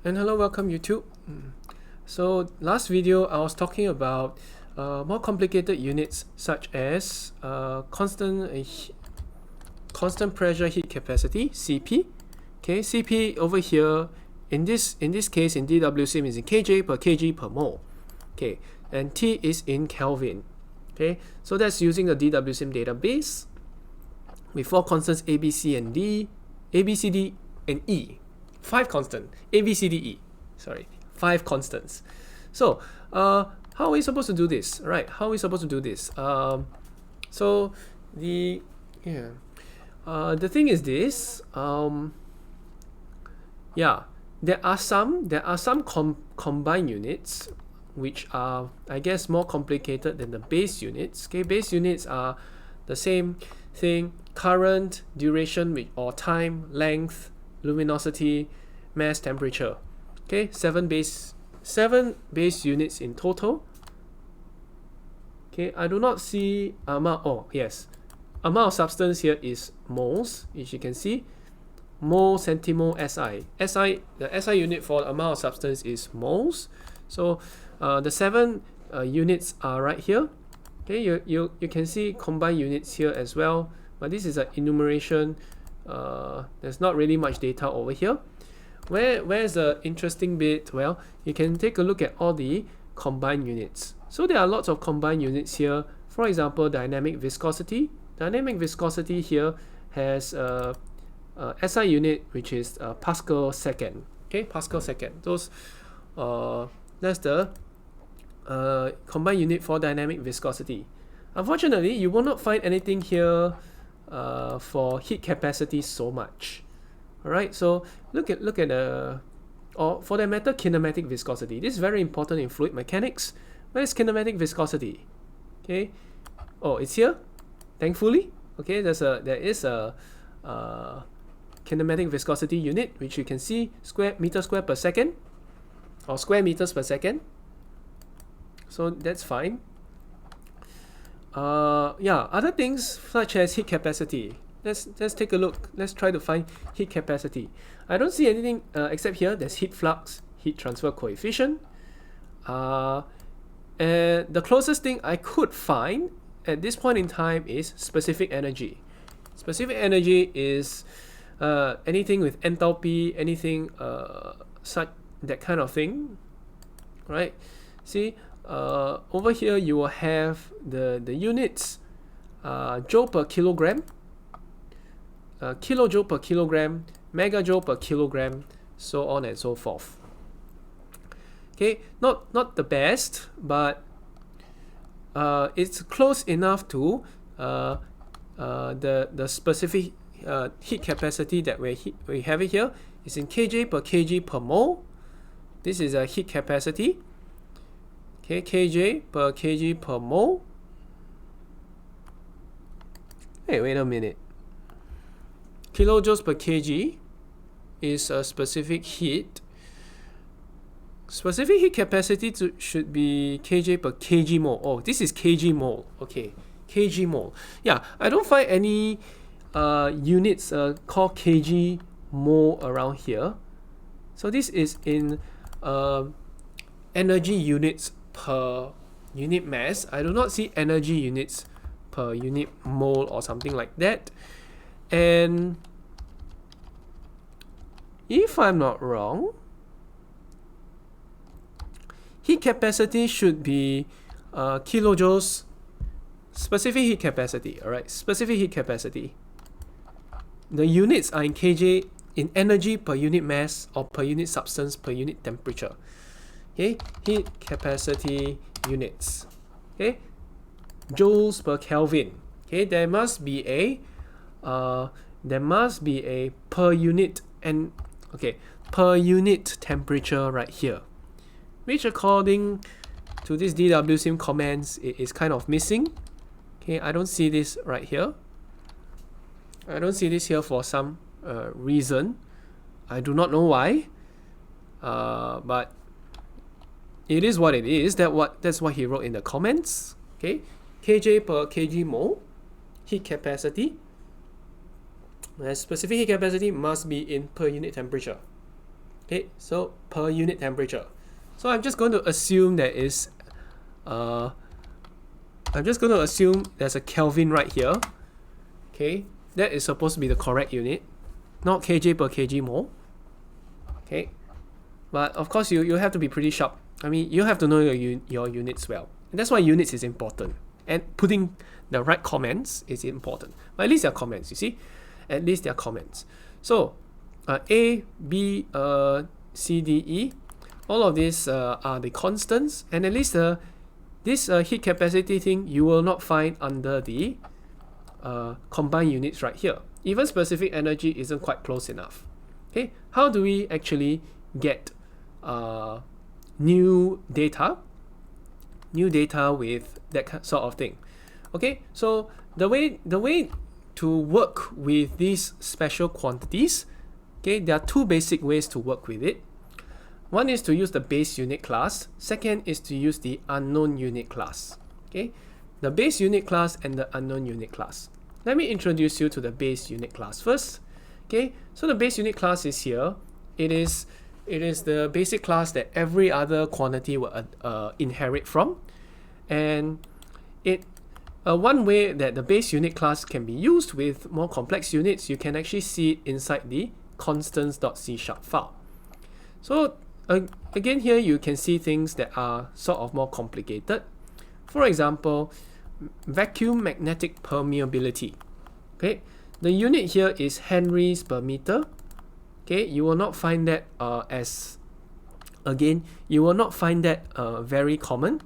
And hello, welcome YouTube. So last video I was talking about more complicated units such as constant pressure heat capacity (CP). Okay, CP over here in this case in dwsim is in kJ per kg per mole. Okay, and T is in Kelvin. Okay, so that's using the dwsim database with 4 constants A, B, C, and D, A, B, C, D, and E. 5 constants, A, B, C, D, E. Sorry, 5 constants. So, how are we supposed to do this? Right? How are we supposed to do this? So the thing is this. There are some combined units which are, I guess, more complicated than the base units. Okay, base units are the same thing: current, duration, or time, length, luminosity, mass, temperature. Okay, 7 base units in total. Okay, I do not see amount. Oh yes, amount of substance here is moles, as you can see. Mole, centimole, SI. The SI unit for the amount of substance is moles. So the 7 units are right here. Okay, you can see combined units here as well, but this is an enumeration. There's not really much data over here. Where's the interesting bit? Well, you can take a look at all the combined units. So there are lots of combined units here. For example, dynamic viscosity. Dynamic viscosity here has SI unit, which is Pascal second. Okay, Pascal second. Those that's the combined unit for dynamic viscosity. Unfortunately, you will not find anything here for heat capacity so much. All right, so look at or for that matter, kinematic viscosity. This is very important in fluid mechanics. Where is kinematic viscosity? Okay, oh, it's here. Thankfully, okay, there is a kinematic viscosity unit, which you can see meter square per second, or square meters per second. So that's fine. Other things such as heat capacity. Let's take a look. Let's try to find heat capacity. I don't see anything except here. There's heat flux, heat transfer coefficient. And the closest thing I could find at this point in time is specific energy. Specific energy is anything with enthalpy, anything such that kind of thing, right? See, over here you will have the units, joule per kilogram, kilojoule per kilogram, megajoule per kilogram, so on and so forth. Okay, not the best, but it's close enough to the specific heat capacity that we have it here. It's in kJ per kg per mole. This is a heat capacity. Okay, kJ per kg per mole. Hey, wait a minute. Kilojoules per kg is a specific heat. Specific heat capacity should be kJ per kg mole. Oh, this is kg mole. Okay, kg mole. Yeah, I don't find any units called kg mole around here. So this is in energy units per unit mass. I do not see energy units per unit mole or something like that. And if I'm not wrong, heat capacity should be kilojoules. Specific heat capacity. All right, specific heat capacity. The units are in kJ, in energy per unit mass or per unit substance per unit temperature. Okay, heat capacity units. Okay, joules per Kelvin. Okay, there must be a per unit per unit temperature right here, which according to this dwsim comments it is kind of missing. Okay, I don't see this right here. I don't see this here for some reason. I do not know why, but it is what it is. That's what he wrote in the comments. Okay, kJ per kg mole heat capacity. Specific heat capacity must be in per unit temperature. Okay, so per unit temperature. So I'm just going to assume that is I'm just going to assume there's a Kelvin right here. Okay, that is supposed to be the correct unit, not kJ per kg mole. Okay, but of course you have to be pretty sharp. I mean, you have to know your units well. And that's why units is important. And putting the right comments is important. But at least they're comments, you see? At least they're comments. So, A, B, C, D, E, all of these are the constants. And at least this heat capacity thing you will not find under the combined units right here. Even specific energy isn't quite close enough. Okay, how do we actually get new data with that sort of thing? Okay, so the way to work with these special quantities, okay, there are two basic ways to work with it. One is to use the base unit class. Second is to use the unknown unit class. Okay, the base unit class and the unknown unit class. Let me introduce you to the base unit class first. Okay, so the base unit class is here. It is the basic class that every other quantity will inherit from, and one way that the base unit class can be used with more complex units, you can actually see it inside the constants.c# file. So again, here you can see things that are sort of more complicated. For example, vacuum magnetic permeability. Okay, the unit here is henries per meter. Okay, you will not find that very common.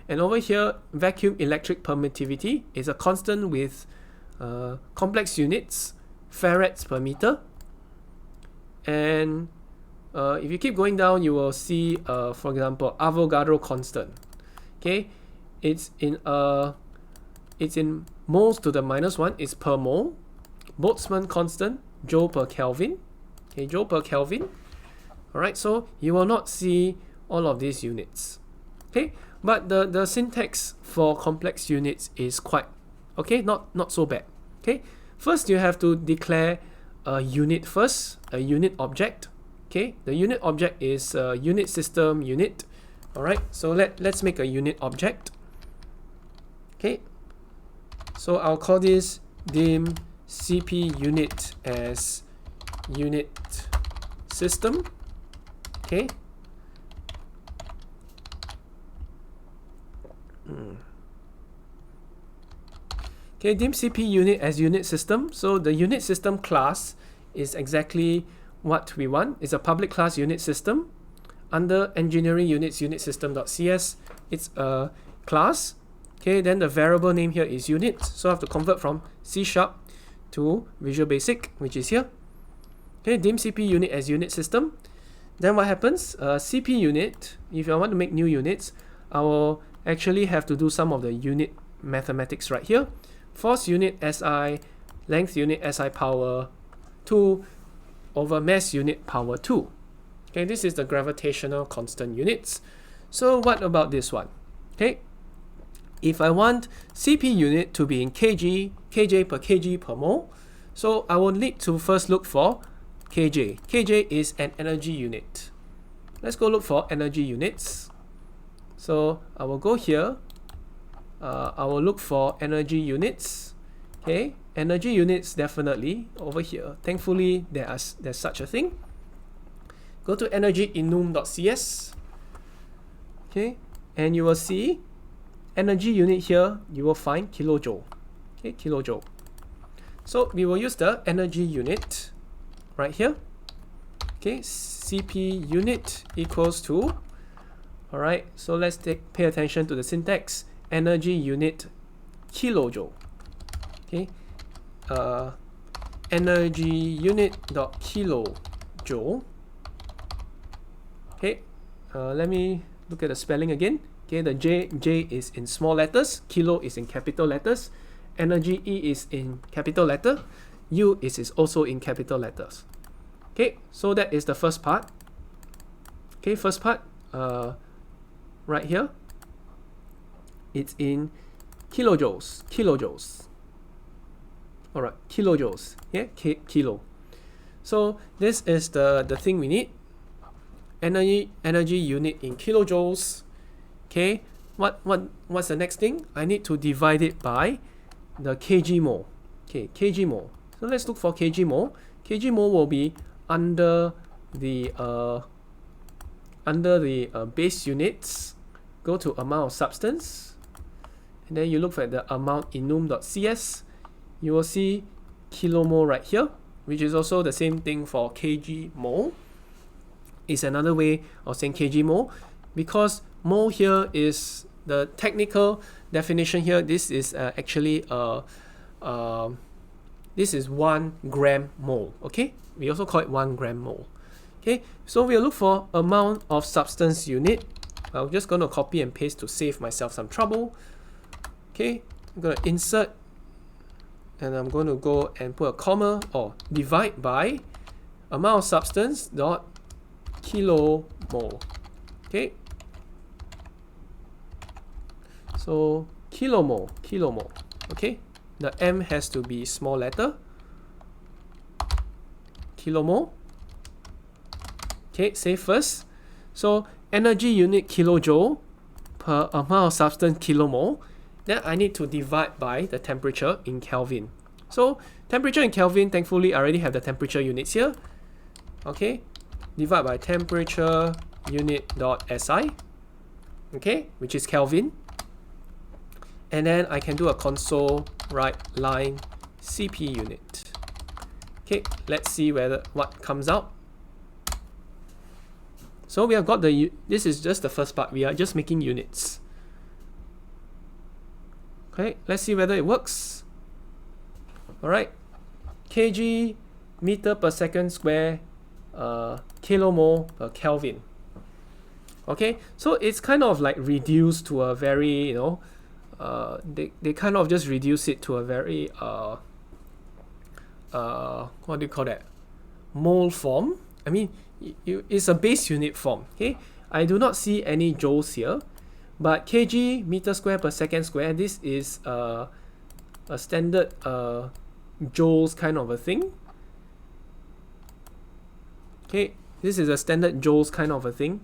And over here, vacuum electric permittivity is a constant with complex units, farads per meter. And if you keep going down, you will see, for example, Avogadro constant. Okay, it's in moles to the -1. It's per mole. Boltzmann constant, joule per Kelvin. Okay, joule per Kelvin. All right, so you will not see all of these units. Okay, but the syntax for complex units is quite okay, not so bad. Okay, first you have to declare a unit first, a unit object. Okay, the unit object is unit system unit. All right, so let's make a unit object. Okay, so I'll call this dim CP unit as unit system. Okay. Okay, dim CP unit as unit system. So the unit system class is exactly what we want. It's a public class unit system. Under EngineeringUnits unit system.cs, it's a class. Okay, then the variable name here is unit. So I have to convert from C# to Visual Basic, which is here. Okay, dim CP unit as unit system. Then what happens? CP unit, if I want to make new units, I will actually have to do some of the unit mathematics right here. Force unit SI, length unit SI power 2 over mass unit power 2. Okay, this is the gravitational constant units. So what about this one? Okay, if I want CP unit to be in kg per kg per mole, so I will need to first look for kj. Kj is an energy unit. Let's go look for energy units. So I will go here. I will look for energy units. Okay, energy units definitely over here. Thankfully, there's such a thing. Go to EngineeringUnits.cs. Okay, and you will see energy unit here. You will find kilojoule. Okay, kilojoule. So we will use the energy unit right here. Okay, CP unit equals to. All right, so let's pay attention to the syntax. Energy unit kilojoule. Okay, energy unit dot kilojoule. Okay, let me look at the spelling again. Okay, the J is in small letters, kilo is in capital letters, energy E is in capital letter, U is also in capital letters. Okay, so that is the first part. Okay, first part, right here, it's in kilojoules. All right, kilojoules. Yeah, kilo. So this is the thing we need. energy unit in kilojoules. Okay, what's the next thing? I need to divide it by the kgmole. Okay, kgmole. So let's look for kgmole. Kgmole will be under the base units. Go to amount of substance, and then you look at the amount in enum.cs. You will see kilomole right here, which is also the same thing for kgmole. It's another way of saying kgmole, because mole here is the technical definition here. This is actually this is 1 gram mole. Okay, we also call it 1 gram mole. Okay, so we'll look for amount of substance unit. I'm just going to copy and paste to save myself some trouble. Okay, I'm going to insert, and I'm going to go and put a comma or divide by amount of substance dot kilomole. Okay, so kilomole. Okay, the M has to be small letter. Kilomole. Okay, save first. So energy unit kilojoule per amount of substance kilomole. Then I need to divide by the temperature in Kelvin. So temperature in Kelvin, thankfully I already have the temperature units here. Okay, divide by temperature unit dot SI. Okay, which is Kelvin. And then I can do a console write line CP unit. Okay, let's see what comes out. So we have got this is just the first part. We are just making units. Okay, let's see whether it works. Alright, kg meter per second square, kilomole per Kelvin. Okay, so it's kind of like reduced to a very, they kind of just reduce it to a very, what do you call that? Mole form. I mean, it's a base unit form. Okay, I do not see any joules here, but kg meter square per second square, this is a standard joules kind of a thing. Okay, this is a standard joules kind of a thing.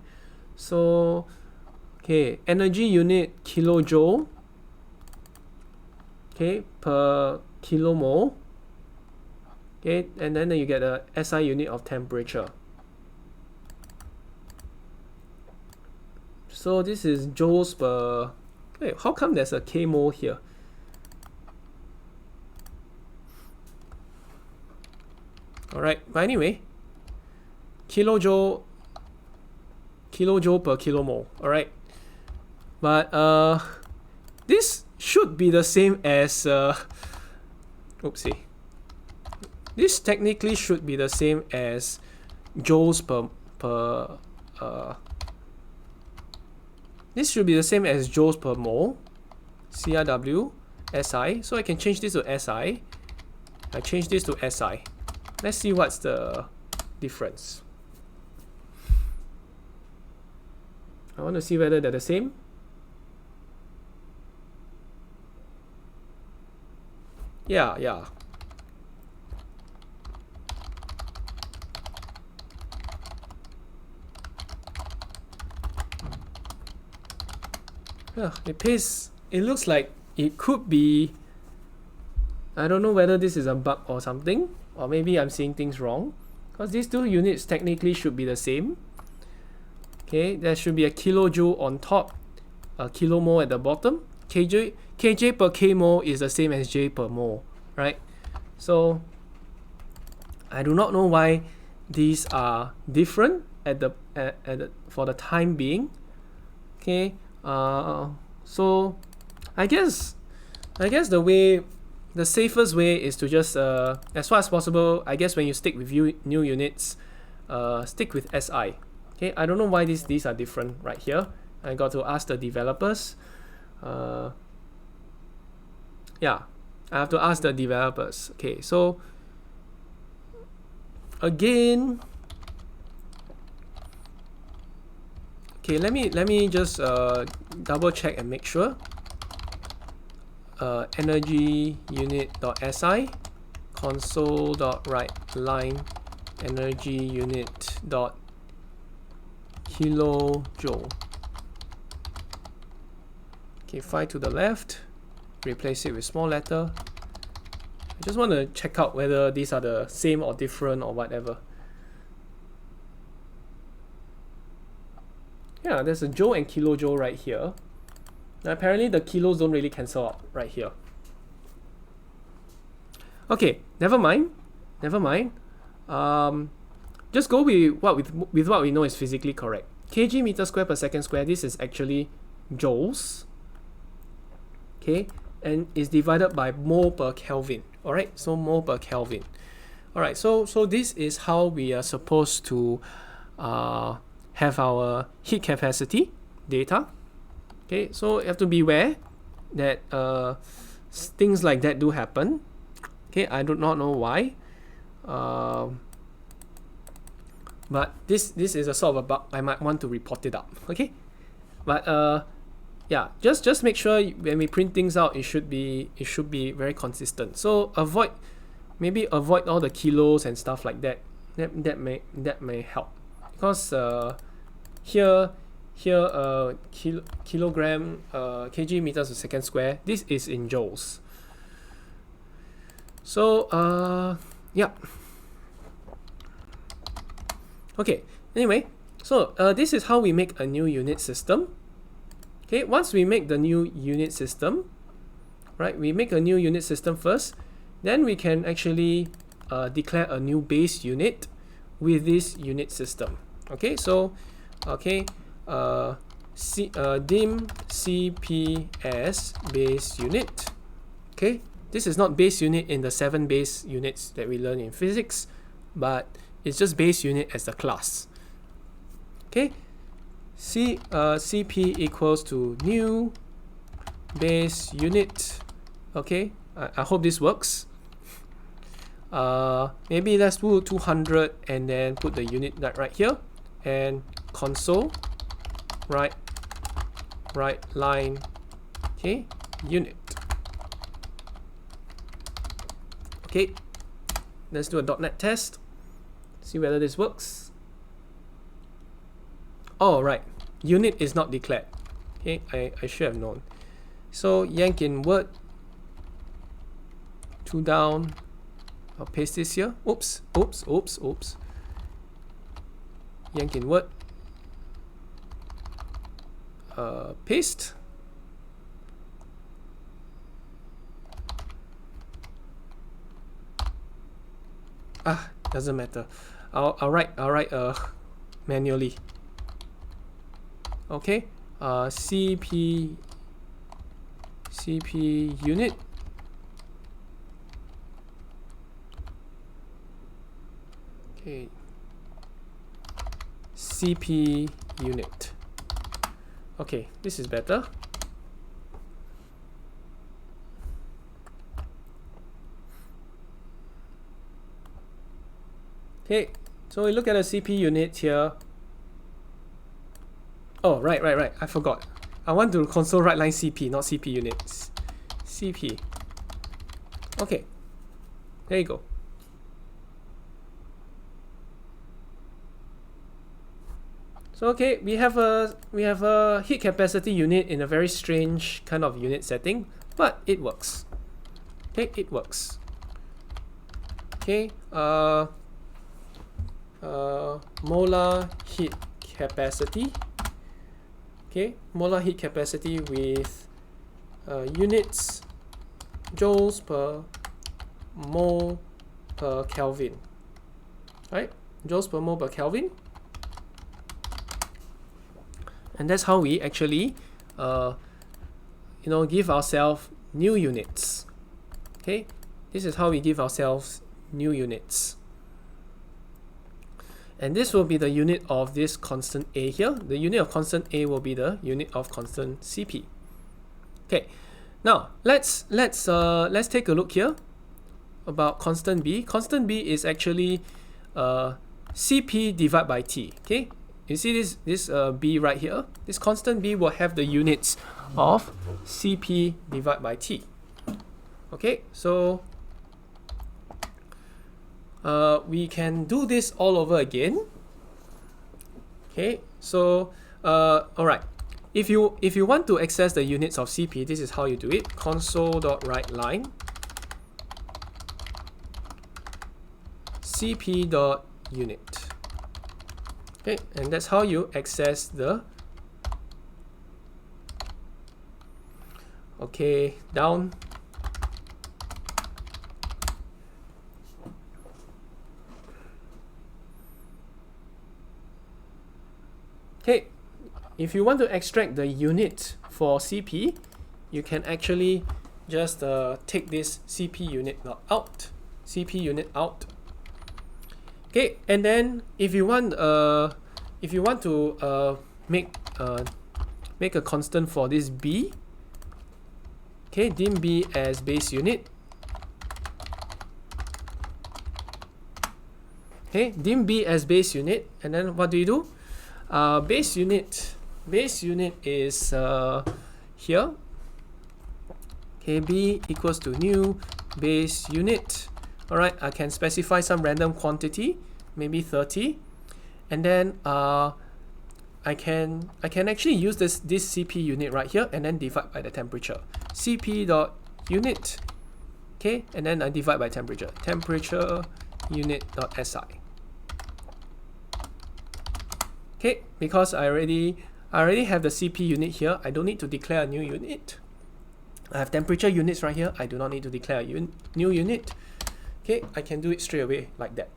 So, okay, energy unit kilojoule, okay, per kilomole. Okay, and then you get a SI unit of temperature. So this is joules per. Wait, how come there's a Kmole here? Alright, but anyway, kilojoule per kilomole. Alright, but this should be the same as oopsie. This technically should be the same as joules per this should be the same as joules per mole, CRW, SI. So I can change this to SI. I change this to SI. Let's see what's the difference. I want to see whether they're the same. Yeah. Yeah, it looks like it could be. I don't know whether this is a bug or something, or maybe I'm seeing things wrong, because these two units technically should be the same. Okay, there should be a kilojoule on top, a kilomole at the bottom. kj per kmole is the same as J per mole, right? So I do not know why these are different for the time being. Okay, so I guess the safest way is to just as far as possible, I guess when you stick with new units, stick with SI. Okay, I don't know why these are different right here. I got to ask the developers. Yeah, I have to ask the developers. Okay, so again, okay, let me just double check and make sure. Energy unit.si console.write line energy unit dot kilojoule. Okay, 5 to the left, replace it with small letter. I just want to check out whether these are the same or different or whatever. Yeah, there's a joule and kilojoule right here. Now, apparently the kilos don't really cancel out right here. Okay, never mind. Just go with what we know is physically correct. Kg meter square per second square, this is actually joules. Okay, and is divided by mole per Kelvin. Alright, so mole per Kelvin. Alright, so this is how we are supposed to have our heat capacity data. Okay, so you have to beware that things like that do happen. Okay, I do not know why. But this is a sort of a bug. I might want to report it up. Okay, but yeah, just make sure when we print things out, it should be very consistent. So avoid all the kilos and stuff like that. That may help, because here kilogram kg meters per second square, this is in joules. So yeah. Okay, anyway, so this is how we make a new unit system. Okay, once we make the new unit system, right, we make a new unit system first, then we can actually declare a new base unit with this unit system. Okay, so okay, dim cps base unit. Okay, this is not base unit in the 7 base units that we learn in physics, but it's just base unit as the class. Okay, cp equals to new base unit. Okay, I hope this works. Maybe let's put 200 and then put the unit right here, and console right line, okay, unit. Okay, let's do a dotnet test, see whether this works. Oh, right, unit is not declared. Okay, I should have known. So yank in word, 2 down. I'll paste this here. Oops. Yank in word. Paste. Doesn't matter. I'll write manually. Okay. CP unit. Okay. CP unit. Okay, this is better. Okay, so we look at a CP unit here. Oh, right. I forgot. I want to console right line CP, not CP units. CP. Okay, there you go. So okay, we have a heat capacity unit in a very strange kind of unit setting, but it works. Okay, it works. Okay, molar heat capacity. Okay, molar heat capacity with units joules per mole per Kelvin. Right, joules per mole per Kelvin. And that's how we actually, give ourselves new units. Okay, this is how we give ourselves new units. And this will be the unit of this constant A here. The unit of constant A will be the unit of constant CP. Okay, now let's take a look here about constant B. Constant B is actually CP divided by T. Okay. You see this B right here? This constant B will have the units of CP divided by T. Okay, so we can do this all over again. Okay, So all right, if you want to access the units of CP, this is how you do it. Console.writeLine cp.unit. Okay, and that's how you access the down. Okay, if you want to extract the unit for CP, you can actually just take this CP unit out, CP unit out. Okay, and then if you want to make a constant for this B, okay, dim B as base unit. Okay, dim B as base unit, and then what do you do? Base unit is here. Okay, B equals to new base unit. All right, I can specify some random quantity, maybe 30, and then I can actually use this CP unit right here and then divide by the temperature. CP.unit, okay, and then I divide by temperature. Temperature unit.si. Okay, because I already have the CP unit here, I don't need to declare a new unit. I have temperature units right here. I do not need to declare a new unit. Okay, I can do it straight away like that.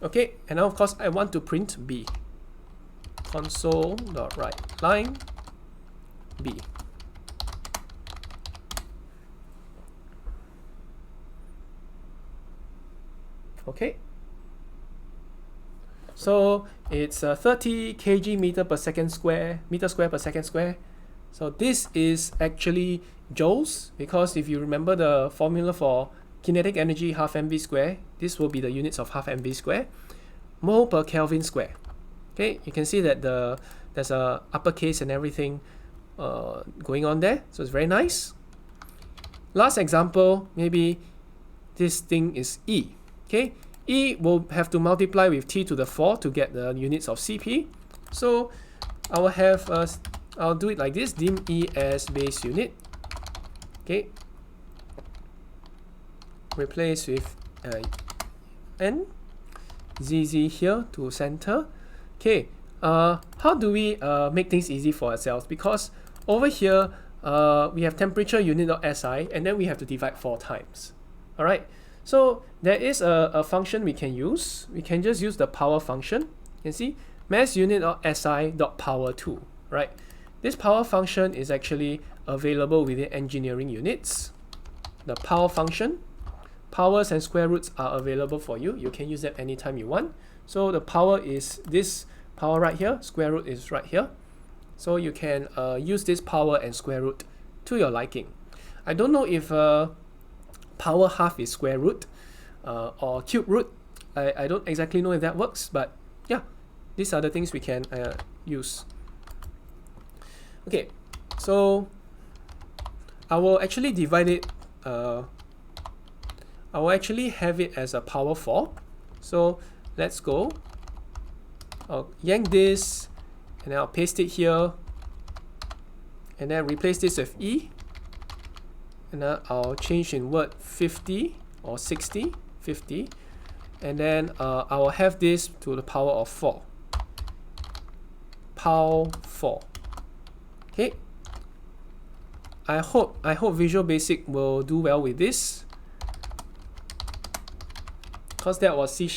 Okay, and now of course I want to print B. Console.writeLine B. Okay. So it's 30 kg meter square per second square. So this is actually joules, because if you remember the formula for kinetic energy half mv square, this will be the units of half mv square. Mole per Kelvin square. Okay, you can see that there's a uppercase and everything going on there, so it's very nice. Last example, maybe this thing is E. Okay, E will have to multiply with t to the 4 to get the units of CP. So I will have I'll do it like this: dim E as base unit. Okay, replace with n, zz here to center. Okay, how do we make things easy for ourselves? Because over here we have temperature unit.si, and then we have to divide 4 times. All right, so there is a function we can use. We can just use the power function. You can see mass unit.si.power2, right? This power function is actually available within engineering units. The power function, powers and square roots are available for you. You can use them anytime you want. So the power is this power right here, square root is right here. So you can use this power and square root to your liking. I don't know if power half is square root or cube root. I don't exactly know if that works, but yeah, these are the things we can use. Okay, so I will actually divide it, I will actually have it as a power 4. So let's go. I'll yank this and I'll paste it here, and then replace this with E, and then I'll change in word 50 or 60, 50, and then I will have this to the power of 4. Power 4. Okay. I hope Visual Basic will do well with this, because that was C#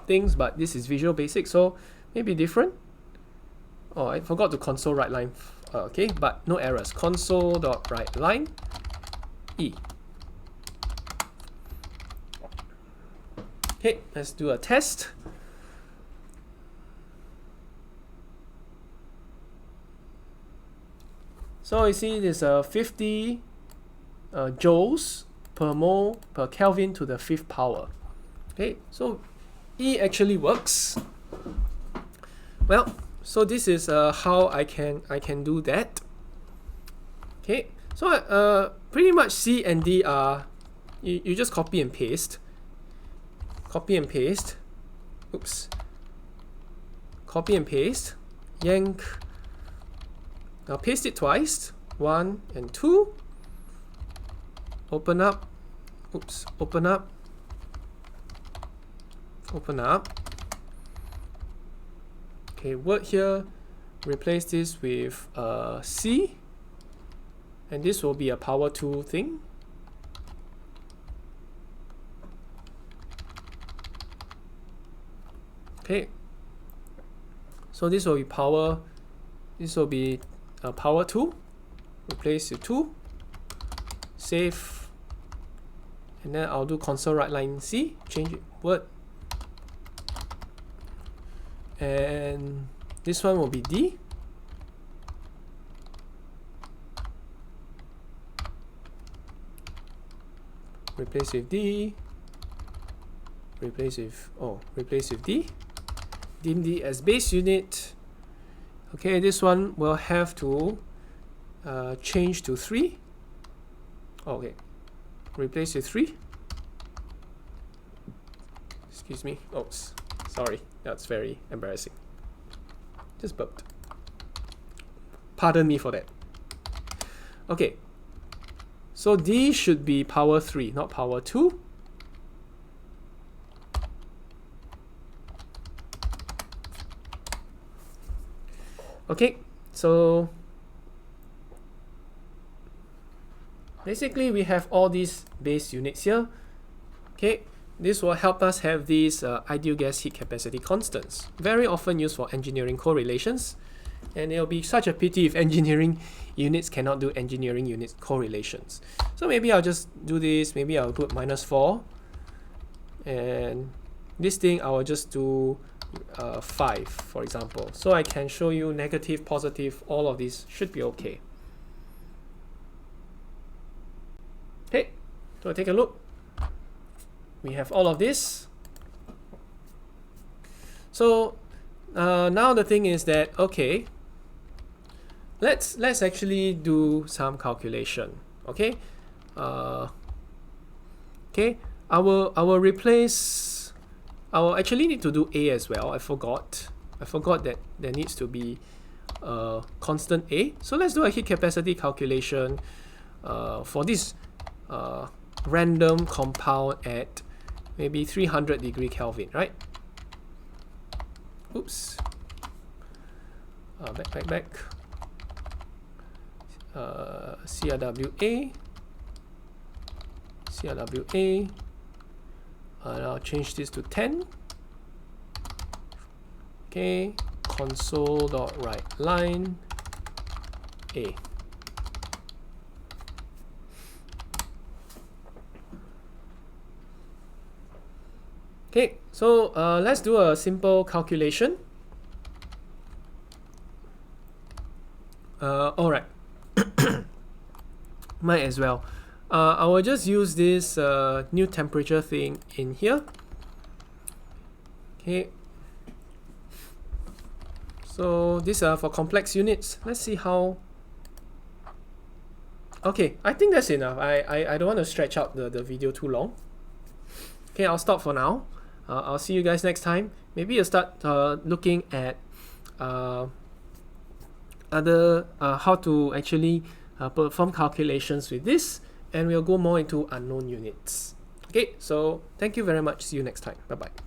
things, but this is Visual Basic, so maybe different. Oh, I forgot to console write line. Okay, but no errors. Console.writeLine E. Okay, let's do a test. So you see there's 50 joules per mole per Kelvin to the 5th power. Okay, so E actually works. Well, so this is how I can do that. Okay, so pretty much C and D are you just copy and paste. copy and paste, oops, copy and paste, yank, now paste it twice, 1 and 2, open up, oops, open up, okay, word here, replace this with C, and this will be a power 2 thing. Okay, so this will be power, power 2, replace with 2, save, and then I'll do console write line C, change it, word, and this one will be D, replace with D, replace with D, dim D as base unit. Okay, this one will have to change to 3. Okay, replace with 3. Excuse me. Oops, sorry, that's very embarrassing. Just burped. Pardon me for that. Okay, so D should be power 3, not power 2. Okay, so basically we have all these base units here. Okay, this will help us have these ideal gas heat capacity constants, very often used for engineering correlations, and it'll be such a pity if engineering units cannot do engineering unit correlations. So maybe I'll just do this, maybe I'll put -4, and this thing I will just do 5, for example, so I can show you negative, positive, all of these should be okay. Okay, so take a look. We have all of this. So now the thing is that, okay, let's actually do some calculation. Okay, okay, I will replace. I will actually need to do A as well. I forgot that there needs to be a constant A. So let's do a heat capacity calculation for this random compound at maybe 300 degree Kelvin, right? Oops. Back. CRWA. And I'll change this to 10. Okay, console.writeLine A. Okay, so let's do a simple calculation. All right. Might as well. I will just use this new temperature thing in here. Okay. So these are for complex units. Let's see how. Okay, I think that's enough. I don't want to stretch out the video too long. Okay, I'll stop for now. I'll see you guys next time. Maybe you'll start looking at other how to actually perform calculations with this, and we'll go more into unknown units. Okay, so thank you very much. See you next time. Bye bye.